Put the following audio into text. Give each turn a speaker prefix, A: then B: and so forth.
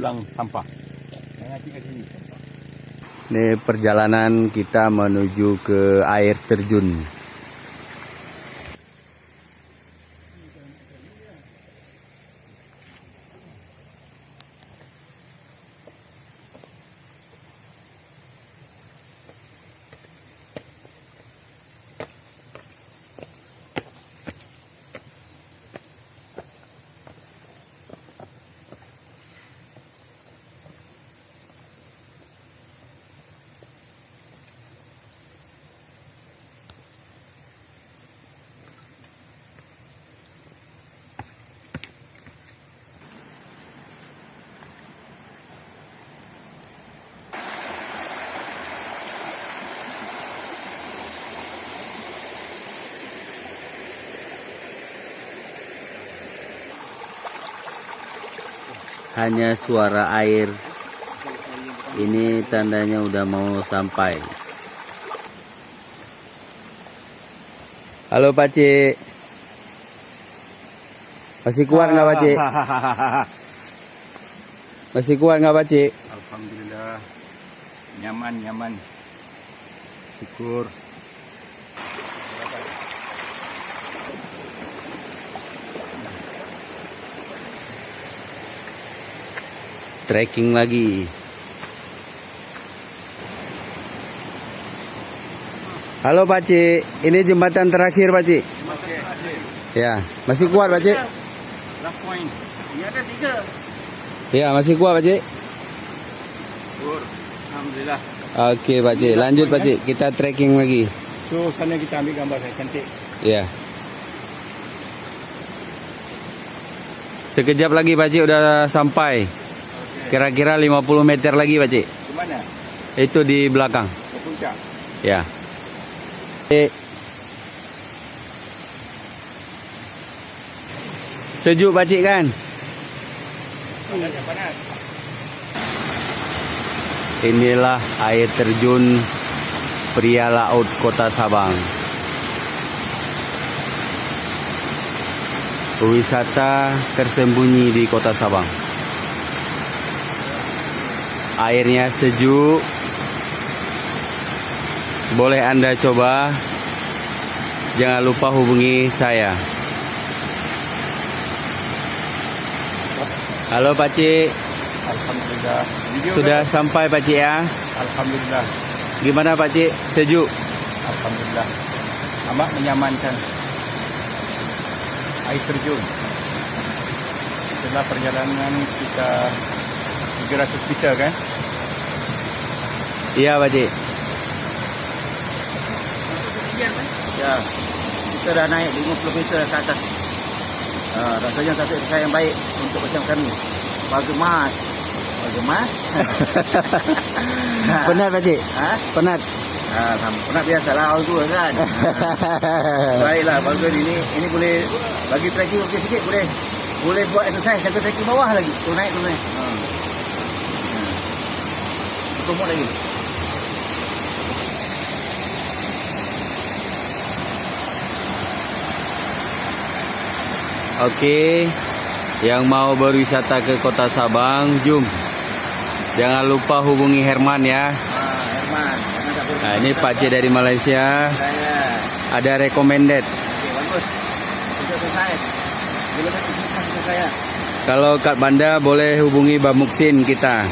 A: pulang sampah. Nanti ke sini.
B: Ini perjalanan kita menuju ke air terjun. Hanya suara air. Ini tandanya udah mau sampai. Halo Pak Cik. Masih kuat nggak Pak Cik? Masih kuat nggak Pak Cik?
A: Alhamdulillah. Nyaman. Syukur.
B: Trekking lagi. Halo Pak Cik, ini jembatan terakhir Pak Cik. Ya, masih kuat Pak Cik?
A: Last point. Ini ada 3.
B: Ya, masih kuat Pak Cik?
A: Syukur. Alhamdulillah.
B: Oke Pak Cik, lanjut Pak Cik, kita trekking lagi.
A: So sana kita ambil gambar saya cantik.
B: Ya. Sekejap lagi Pak Cik udah sampai. Kira-kira 50 meter lagi Pak Cik.
A: Di mana?
B: Itu di belakang.
A: Ke puncak.
B: Ya. Sejuk Pak Cik kan?
A: Panas.
B: Inilah air terjun Pria Laut Kota Sabang. Wisata tersembunyi di Kota Sabang. Airnya sejuk. Boleh Anda coba. Jangan lupa hubungi saya. Halo Pak Cik.
A: Alhamdulillah.
B: Sudah sampai Pak Cik ya?
A: Alhamdulillah.
B: Gimana Pak Cik? Sejuk?
A: Alhamdulillah. Amat menyamankan. Air terjun. Setelah perjalanan kita 300 meter kan?
B: Iya Pak Cik.
C: Ya, kita dah naik 50 meter ke atas. Rasanya satu usaha yang baik untuk macam kami. Bagus mas.
B: Penat Pak Cik? Penat?
C: Penat biasalah orang tua kan. Baiklah, bagus ini boleh bagi trekking okey sikit boleh buat exercise sampai trekking bawah lagi. Tu naik. Kumuk lagi.
B: Oke, yang mau berwisata ke Kota Sabang, jom. Jangan lupa hubungi Herman ya.
C: Herman.
B: Nah, ini Pak Cik dari Malaysia.
C: Saya.
B: Ada recommended.
C: Okey, bagus. Untuk exercise. Bila nak exercise saya.
B: Kalau kat Banda boleh hubungi Bamuksin kita.